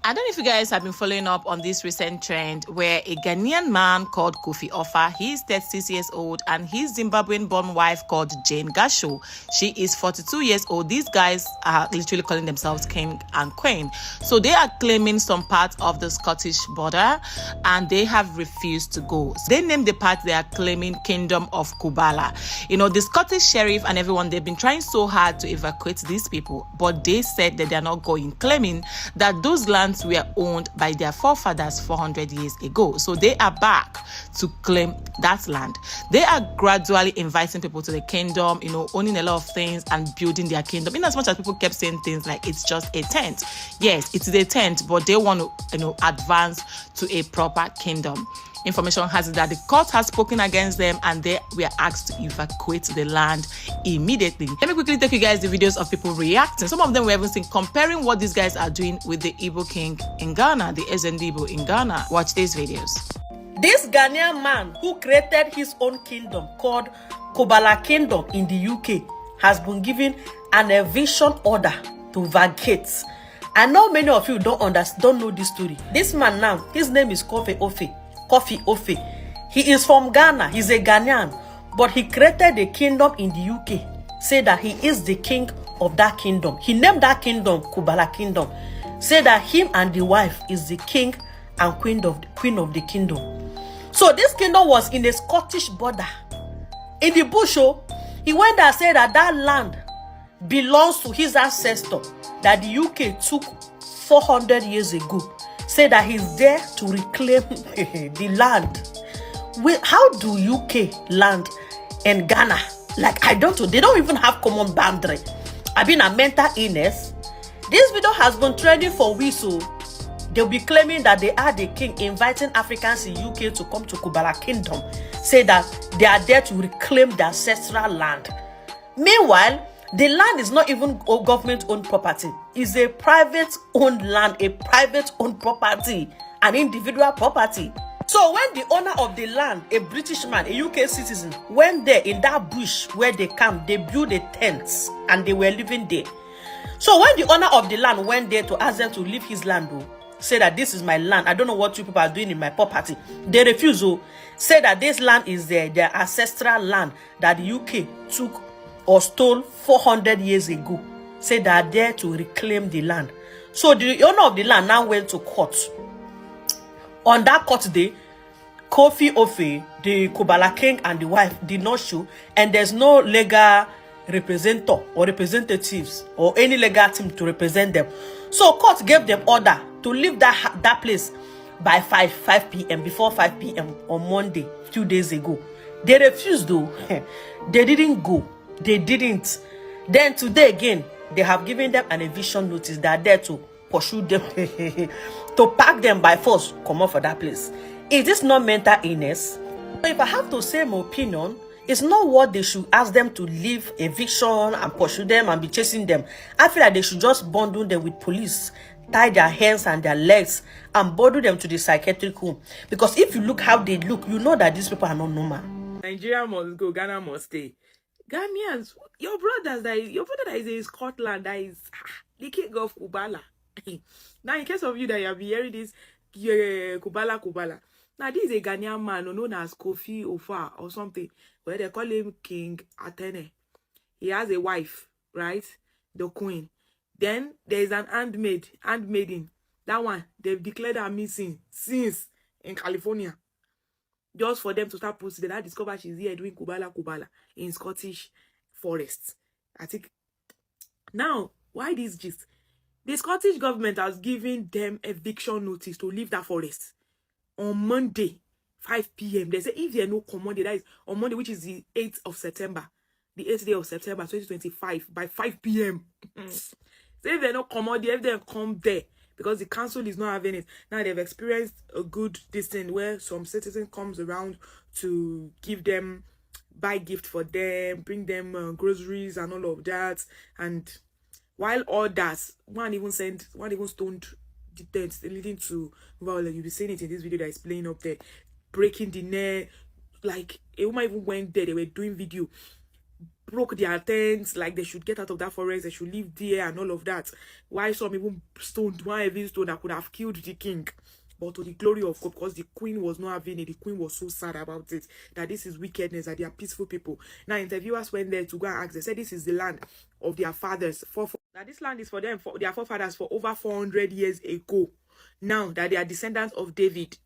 I don't know if you guys have been following up on this recent trend where a Ghanaian man called Kofi Offa, he's 36 years old, and his Zimbabwean-born wife called Jane Gasho, she is 42 years old. These guys are literally calling themselves king and queen. So they are claiming some part of the Scottish border and they have refused to go. So they named the part they are claiming Kingdom of Kubala. You know, the Scottish sheriff and everyone, they've been trying so hard to evacuate these people, but they said that they're not going, claiming that those lands were owned by their forefathers 400 years ago. So they are back to claim that land. They are gradually inviting people to the kingdom, you know, owning a lot of things and building their kingdom. In as much as people kept saying things like it's just a tent. Yes, it is a tent, but they want to, you know, advance to a proper kingdom. Information has it that the court has spoken against them and they were asked to evacuate the land immediately. Let me quickly take you guys the videos of people reacting. Some of them we haven't seen, comparing what these guys are doing with the Igbo king in Ghana, the Igbo in Ghana. Watch these videos. This Ghanaian man who created his own kingdom called Kubala Kingdom in the UK has been given an eviction order to vacate. I know many of you don't know this story. This man now, his name is Kofi Offa. He is from Ghana. He's a Ghanaian, but he created a kingdom in the UK. Say that he is the king of that kingdom. He named that kingdom Kubala Kingdom. Say that him and the wife is the king and queen of the kingdom. So this kingdom was in the Scottish border. In the bush, he went there and said that that land belongs to his ancestor that the UK took 400 years ago. Say that he's there to reclaim the land. How do UK land and Ghana? Like, I don't know. They don't even have common boundary. I've been a mental illness. This video has been trending for weeks, so they'll be claiming that they are the king, inviting Africans in UK to come to Kubala Kingdom. Say that they are there to reclaim their ancestral land. Meanwhile, the land is not even government-owned property. It's a private-owned land, a private-owned property, an individual property. So when the owner of the land, a British man, a UK citizen, went there in that bush where they camped, they built a tent and they were living there. So when the owner of the land went there to ask them to leave his land, say that this is my land, I don't know what you people are doing in my property, they refuse. Say that this land is their ancestral land that the UK took or stole 400 years ago. Say they are there to reclaim the land. So the owner of the land now went to court. On that court day, Kofi Offa, the Kubala king, and the wife did not show, and there's no legal representative or representatives or any legal team to represent them. So court gave them order to leave that place by 5 p.m. before 5 p.m. on Monday, a few days ago. They refused though. They didn't go. They didn't. Then today again, they have given them an eviction notice. They are there to pursue them, to pack them by force, come out for that place. Is this not mental illness? If I have to say my opinion, it's not what they should ask them to leave eviction and pursue them and be chasing them. I feel like they should just bundle them with police, tie their hands and their legs, and bundle them to the psychiatric home. Because if you look how they look, you know that these people are not normal. Nigeria must go, Ghana must stay. Ghanaians, your brother that is in Scotland, that is the king of Kubala. Now, in case of you that you have been hearing this, Kubala. Now, this is a Ghanaian man known as Kofi Offa or something, where they call him King Atene. He has a wife, right? The queen. Then there is an handmaiden. That one, they've declared her missing since in California. Just for them to start posting. Then I discovered she's here doing Kubala in Scottish forest. I think. Now, why this gist? The Scottish government has given them eviction notice to leave that forest on Monday, 5 p.m. They say if there are no command, that is on Monday, which is the 8th of September, the 8th day of September 2025, by 5 p.m. So if they're not command, if they come there, because the council is not having it. Now they've experienced a good distance where some citizen comes around to give them, buy gift for them, bring them groceries and all of that. And while others, one even stoned the tent, leading to, well, you'll be seeing it in this video that is playing up there, breaking the net. Like a woman even went there, they were doing video. broke their tents, like they should get out of that forest, they should live there and all of that. Why some even stoned one heavy stone that could have killed the king. But to the glory of God, because the queen was not having it, the queen was so sad about it, that this is wickedness, that they are peaceful people. Now interviewers went there to go and ask, they said this is the land of their fathers, that this land is for them, for their forefathers for over 400 years ago. Now that they are descendants of David,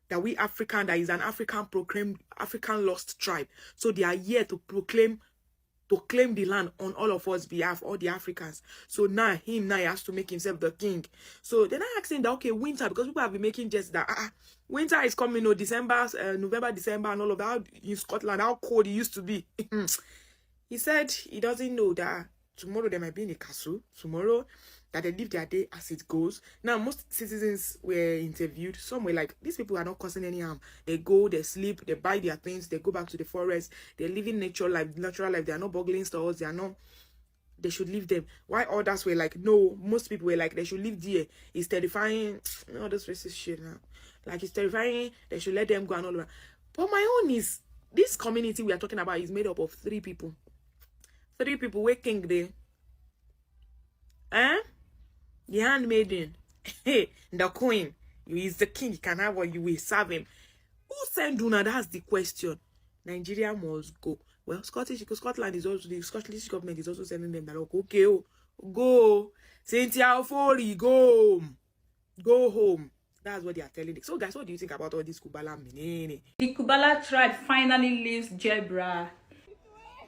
that we African, that is an African proclaimed, African lost tribe. So they are here to claim the land on all of us behalf, all the Africans. So now he has to make himself the king. So then I asked him that, okay, winter, because people have been making just that winter is coming, December, November, December, and all of that in Scotland, how cold it used to be. He said he doesn't know that tomorrow they might be in a castle. Tomorrow that they live their day as it goes. Now, most citizens were interviewed. Some were like, these people are not causing any harm. They go, they sleep, they buy their things, they go back to the forest, they're living natural life. They are not burgling stores, they should leave them. Why others were like, no, most people were like, they should leave there. It's terrifying. This racist shit now. Like, it's terrifying. They should let them go and all that. But my own is, this community we are talking about is made up of 3 people. 3 people were king there. The handmaiden, the queen, you is the king, you can have what you will serve him. Who sent Duna? That's the question. Nigeria must go. Well, Scotland is also, the Scottish government is also sending them that, okay, go. Cynthia Ofori, go home. That's what they are telling them. So guys, what do you think about all this Kubala menene? The Kubala tribe finally leaves Jebra.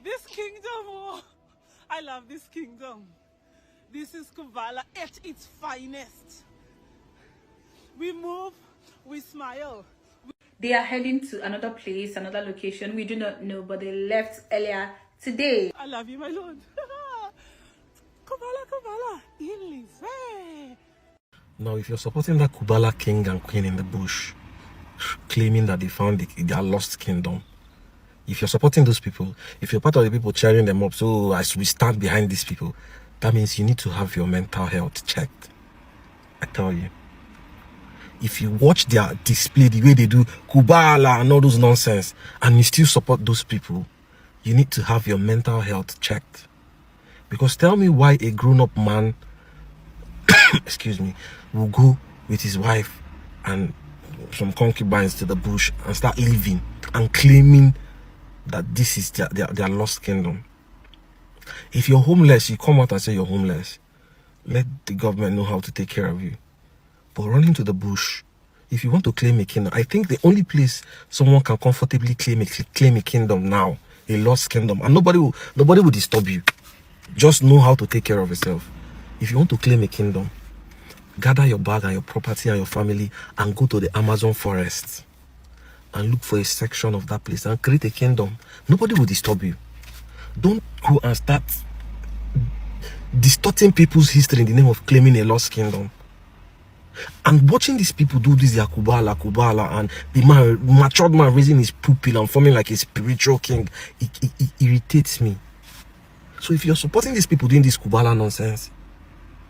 This kingdom, I love this kingdom. This is Kubala at its finest. We move, we smile. They are heading to another place, another location. We do not know, but they left earlier today. I love you, my lord. Kubala, English. Hey. Now, if you're supporting that Kubala king and queen in the bush, claiming that they found their lost kingdom, if you're supporting those people, if you're part of the people cheering them up, so as we stand behind these people, that means you need to have your mental health checked. I tell you. If you watch their display, the way they do Kubala and all those nonsense, and you still support those people, you need to have your mental health checked. Because tell me why a grown-up man, excuse me, will go with his wife and some concubines to the bush and start living and claiming that this is their lost kingdom. If you're homeless, you come out and say you're homeless. Let the government know how to take care of you. But running to the bush, if you want to claim a kingdom, I think the only place someone can comfortably claim a kingdom now, a lost kingdom, and nobody will disturb you. Just know how to take care of yourself. If you want to claim a kingdom, gather your bag and your property and your family and go to the Amazon forest and look for a section of that place and create a kingdom. Nobody will disturb you. Don't go and start distorting people's history in the name of claiming a lost kingdom. And watching these people do this, their Kubala, and the matured man raising his pupil and forming like a spiritual king, it irritates me. So if you're supporting these people doing this Kubala nonsense,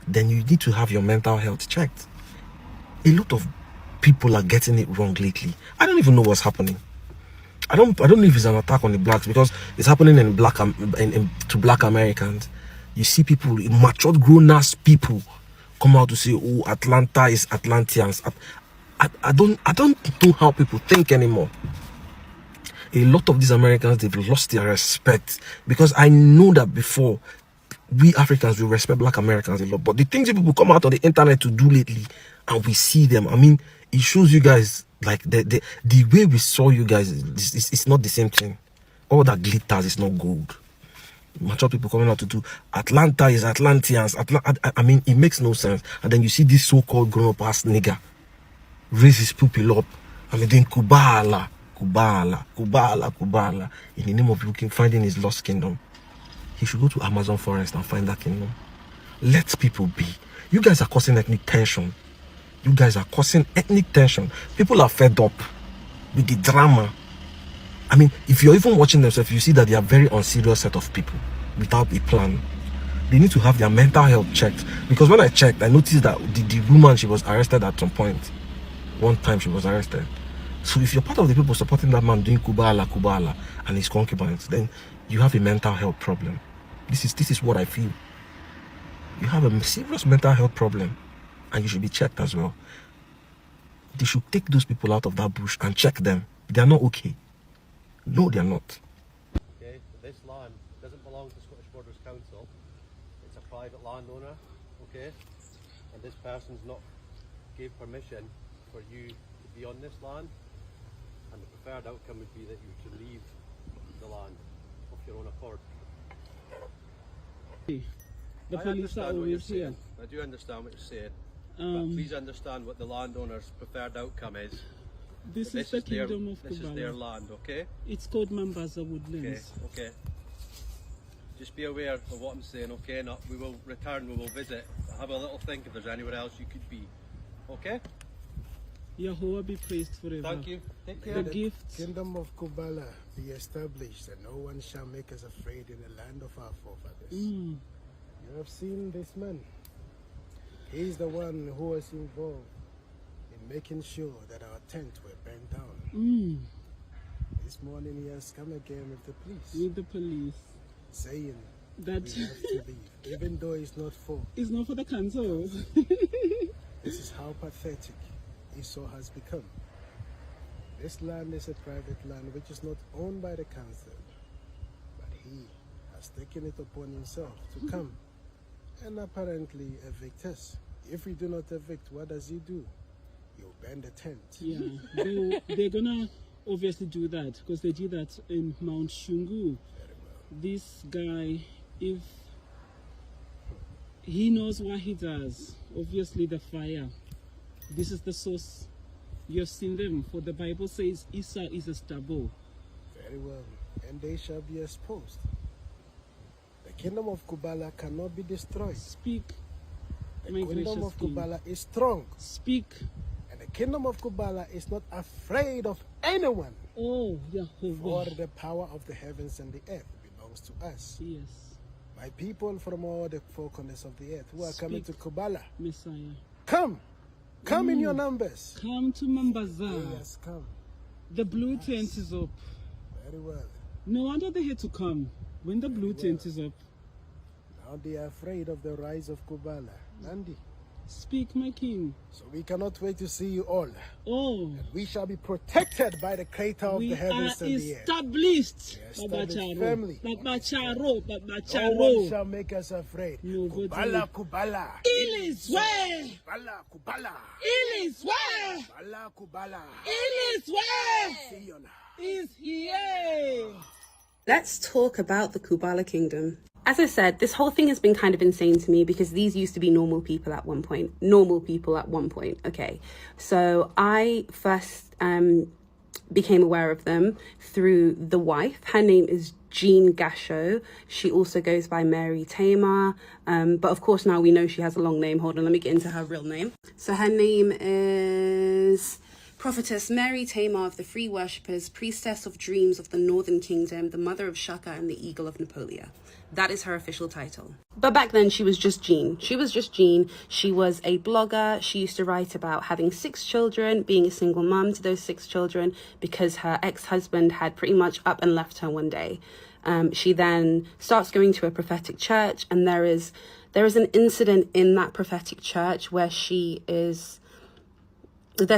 then you need to have your mental health checked. A lot of people are getting it wrong lately. I don't even know what's happening. I don't know if it's an attack on the blacks, because it's happening in to black Americans. You see people, matured grown-ass people, come out to say, oh, Atlanta is Atlanteans. I don't know how people think anymore. A lot of these Americans, they've lost their respect, because I know that before, we Africans, we respect black Americans a lot, but the things that people come out on the internet to do lately, and we see them, I mean, it shows you guys, like, the way we saw you guys, it's not the same thing. All that glitters is not gold. Mature people coming out to do Atlanta is Atlanteans. I mean, it makes no sense. And then you see this so-called grown-up ass nigga raise his pupil up. I mean, then Kubala, in the name of finding his lost kingdom. He should go to Amazon forest and find that kingdom. Let people be. You guys are causing ethnic tension. People are fed up with the drama. I mean, if you're even watching themselves, you see that they are a very unserious set of people without a plan. They need to have their mental health checked. Because when I checked, I noticed that the woman, she was arrested at some point. One time she was arrested. So if you're part of the people supporting that man doing Kubala, and his concubines, then you have a mental health problem. This is what I feel. You have a serious mental health problem, and you should be checked as well. They should take those people out of that bush and check them. They are not okay. No, they are not. Okay, this land doesn't belong to Scottish Borders Council. It's a private landowner, okay? And this person's not gave permission for you to be on this land. And the preferred outcome would be that you should leave the land of your own accord. The police are always here. I do understand what you're saying. But please understand what the landowner's preferred outcome is. This is the kingdom of This is their land, okay? It's called Mambaza Woodlands. Okay. Just be aware of what I'm saying, okay? And we will return, we will visit. Have a little think if there's anywhere else you could be. Okay? Yahweh be praised forever. Thank you. Take care. The gifts. Kingdom of Kubala be established, and no one shall make us afraid in the land of our forefathers. You have seen this man. He's the one who was involved in making sure that our tents were burnt down. This morning he has come again with the police. Saying That we have to leave, even though it's not for. is not for the council. This is how pathetic Esau has become. This land is a private land which is not owned by the council, but he has taken it upon himself to come and apparently evict us. If we do not evict, what does he do? He'll burn the tent. Yeah, they're gonna obviously do that because they did that in Mount Shungu. This guy, if he knows what he does, obviously the fire. This is the source. You've seen them, for the Bible says Esau is a stubble. Very well, and they shall be exposed. The kingdom of Kubala cannot be destroyed. Speak, The my kingdom gracious of King. Kubala is strong, Speak. and the kingdom of Kubala is not afraid of anyone. Oh, For Yahweh. the power of the heavens and the earth belongs to us. Yes, My people from all the four corners of the earth who are coming to Speak. Kubala, Messiah. come in your numbers. Come to Mambaza. Yes, come. The blue tent is up. Very well. No wonder they had to come when the blue tent is up. Now they are afraid of the rise of Kubala. Nandi. Speak, my king. So we cannot wait to see you all. Oh, We shall be protected by the creator of we the are heavens and the earth. established. established Babacharo. family. Babacharo. No one Babacharo. shall make us afraid. No, go Kubala, to- Kubala. Il is where? Kubala, Kubala. Il is where? Kubala, Kubala. Il is where? See you now. Is here. Let's talk about the Kubala kingdom. As I said, this whole thing has been kind of insane to me because these used to be normal people at one point. Okay. So I first became aware of them through the wife. Her name is Jean Gasho. She also goes by Mary Tamar. But of course now we know she has a long name. Hold on, let me get into her real name. So her name is Prophetess Mary Tamar of the Free Worshippers, Priestess of Dreams of the Northern Kingdom, the Mother of Shaka and the Eagle of Napoleon. That is her official title. But back then she was just Jean. She was a blogger. She used to write about having 6 children, being a single mum to those 6 children because her ex-husband had pretty much up and left her one day. She then starts going to a prophetic church, and there is an incident in that prophetic church where there's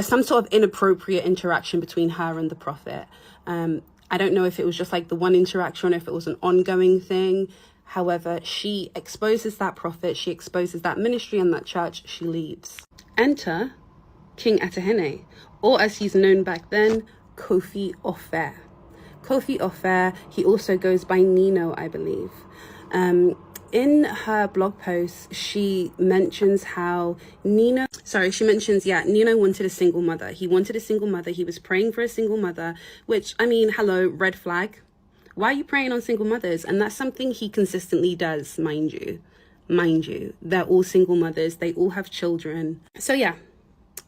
some sort of inappropriate interaction between her and the prophet. I don't know if it was just like the one interaction or if it was an ongoing thing. However, she exposes that prophet, she exposes that ministry and that church, she leaves. Enter King Atahene, or as he's known back then, Kofi Ofer. Kofi Ofer, he also goes by Nino, I believe. In her blog post, she mentions how Nino wanted a single mother. He wanted a single mother. He was praying for a single mother, which, I mean, hello, red flag. Why are you praying on single mothers? And that's something he consistently does, mind you. They're all single mothers. They all have children. So yeah,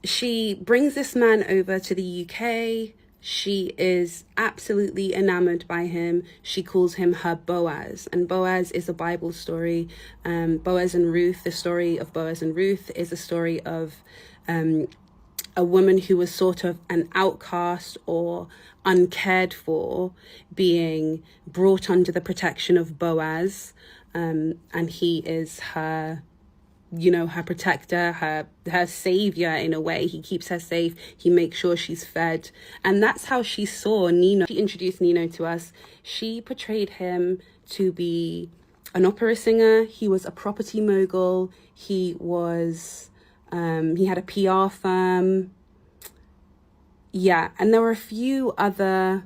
she brings this man over to the UK. She is absolutely enamored by him. She calls him her Boaz, and Boaz is a Bible story. Boaz and Ruth, the story of Boaz and Ruth is a story of a woman who was sort of an outcast or uncared for being brought under the protection of Boaz, and he is her, you know, her protector, her savior in a way. He keeps her safe. He makes sure she's fed. And that's how she saw Nino. She introduced Nino to us. She portrayed him to be an opera singer. He was a property mogul. He was, he had a PR firm. Yeah, and there were a few other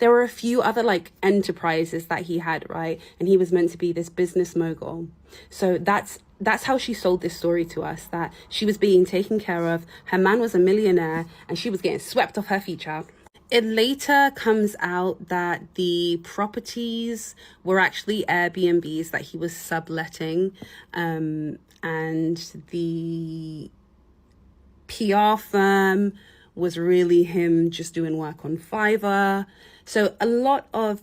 like enterprises that he had, right? And he was meant to be this business mogul. So that's how she sold this story to us, that she was being taken care of, her man was a millionaire, and she was getting swept off her feet, child. It later comes out that the properties were actually Airbnbs that he was subletting, and the PR firm was really him just doing work on Fiverr. So a lot of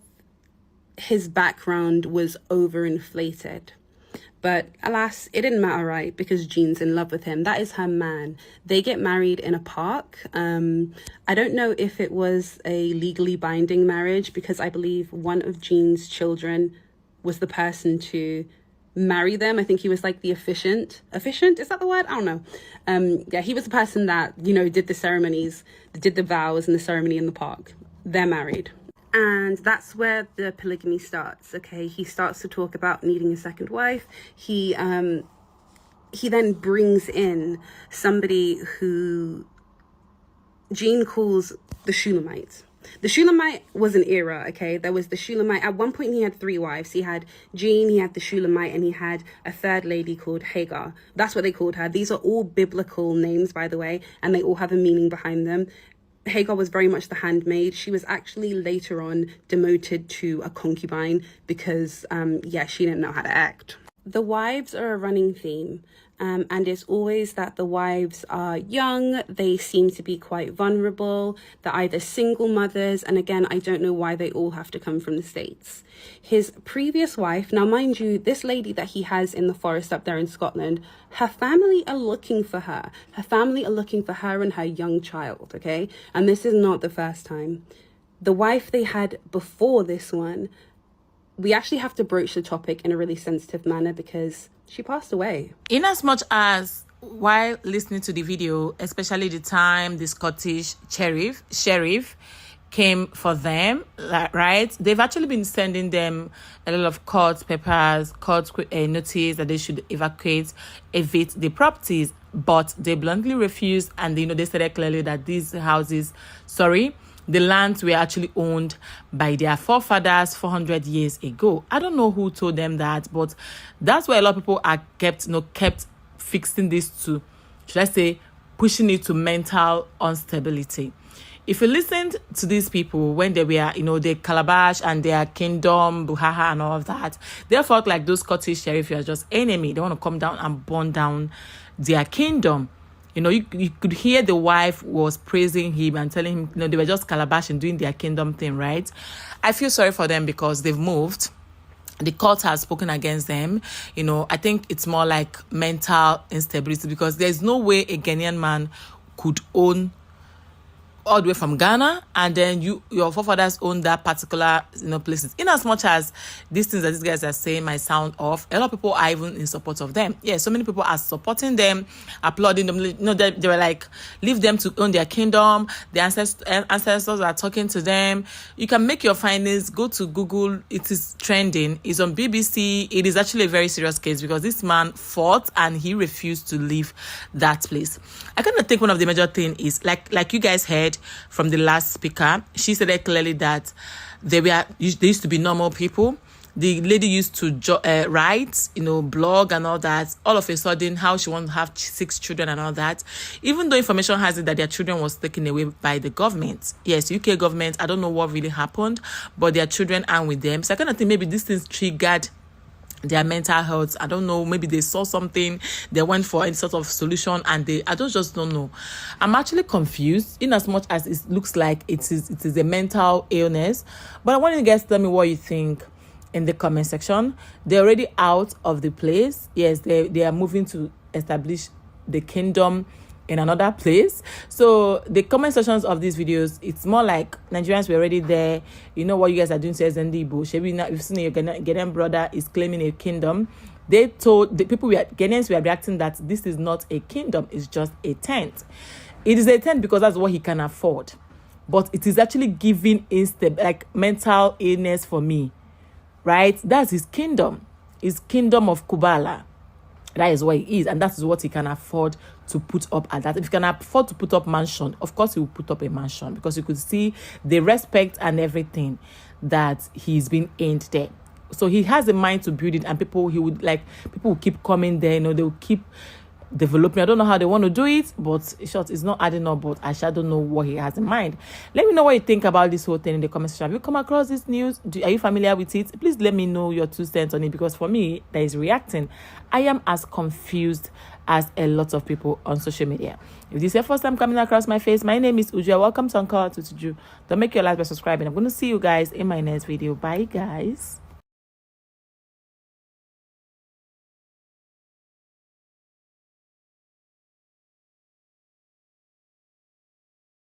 his background was overinflated. But alas, it didn't matter, right? Because Jean's in love with him. That is her man. They get married in a park. I don't know if it was a legally binding marriage, because I believe one of Jean's children was the person to marry them. I think he was like the officiant. Officiant? Is that the word? I don't know. Yeah, he was the person that, you know, did the ceremonies, did the vows and the ceremony in the park. They're married. And that's where the polygamy starts, okay? He starts to talk about needing a second wife. He then brings in somebody who Jean calls the Shulamite. The Shulamite was an era, okay? There was the Shulamite. At one point, he had 3 wives. He had Jean, he had the Shulamite, and he had a third lady called Hagar. That's what they called her. These are all biblical names, by the way, and they all have a meaning behind them. Hagar was very much the handmaid. She was actually later on demoted to a concubine because, she didn't know how to act. The wives are a running theme. And it's always that the wives are young, they seem to be quite vulnerable, they're either single mothers, and again, I don't know why they all have to come from the States. His previous wife, now mind you, this lady that he has in the forest up there in Scotland, her family are looking for her. Her family are looking for her and her young child, okay? And this is not the first time. The wife they had before this one, we actually have to broach the topic in a really sensitive manner because she passed away. In as much as while listening to the video, especially the time the Scottish sheriff came for them, right? They've actually been sending them a lot of court papers, court notice that they should evict the properties, but they bluntly refused, and they stated clearly that these houses, the lands were actually owned by their forefathers 400 years ago. I don't know who told them that, but that's why a lot of people are kept fixing this to, should I say, pushing it to mental instability. If you listened to these people when they were, their calabash and their kingdom, buhaha and all of that, they felt like those Scottish sheriffs were just enemy. They want to come down and burn down their kingdom. You could hear the wife was praising him and telling him, they were just calabash and doing their kingdom thing, right? I feel sorry for them because they've moved. The court has spoken against them. I think it's more like mental instability because there's no way a Ghanaian man could own all the way from Ghana, and then your forefathers own that particular places. In as much as these things that these guys are saying might sound off, a lot of people are even in support of them. Yeah, so many people are supporting them, applauding them. They were like, leave them to own their kingdom. The ancestors are talking to them. You can make your findings. Go to Google. It is trending. It's on BBC. It is actually a very serious case because this man fought and he refused to leave that place. I kind of think one of the major things is like you guys heard from the last speaker. She said clearly that they used to be normal people. The lady used to write, blog and all that. All of a sudden, how she wants to have 6 children and all that. Even though information has it that their children was taken away by the government. Yes, UK government, I don't know what really happened, but their children aren't with them. So I kind of think maybe this thing triggered their mental health. I don't know, maybe they saw something, they went for any sort of solution, and I just don't know. I'm actually confused in as much as it looks like it is a mental illness. But I want you guys to tell me what you think in the comment section. They're already out of the place. Yes, they are moving to establish the kingdom in another place. So the comment sections of these videos, it's more like Nigerians were already there. You know what you guys are doing, says Ndibo. Shebi, now you've seen your Ghanaian brother is claiming a kingdom. They told the people, Ghanaians were reacting that this is not a kingdom, it's just a tent. It is a tent because that's what he can afford. But it is actually giving like mental illness for me, right? That's his kingdom. His kingdom of Kubala. That is what he is, and that is what he can afford to put up at that. If he can afford to put up mansion, of course he will put up a mansion, because you could see the respect and everything that he's been earned there. So he has a mind to build it, and people will keep coming there, they will keep developing. I don't know how they want to do it, but in short, it's not adding up. But I don't know what he has in mind. Let me know what you think about this whole thing in the comment section. Have you come across this news? Are you familiar with it? Please let me know your 2 cents on it, because for me that is reacting, I am as confused as a lot of people on social media. If this is your first time coming across my face, my name is Uju. Welcome to Uncut with Uju. Don't make your life by subscribing. I'm going to see you guys in my next video. Bye guys.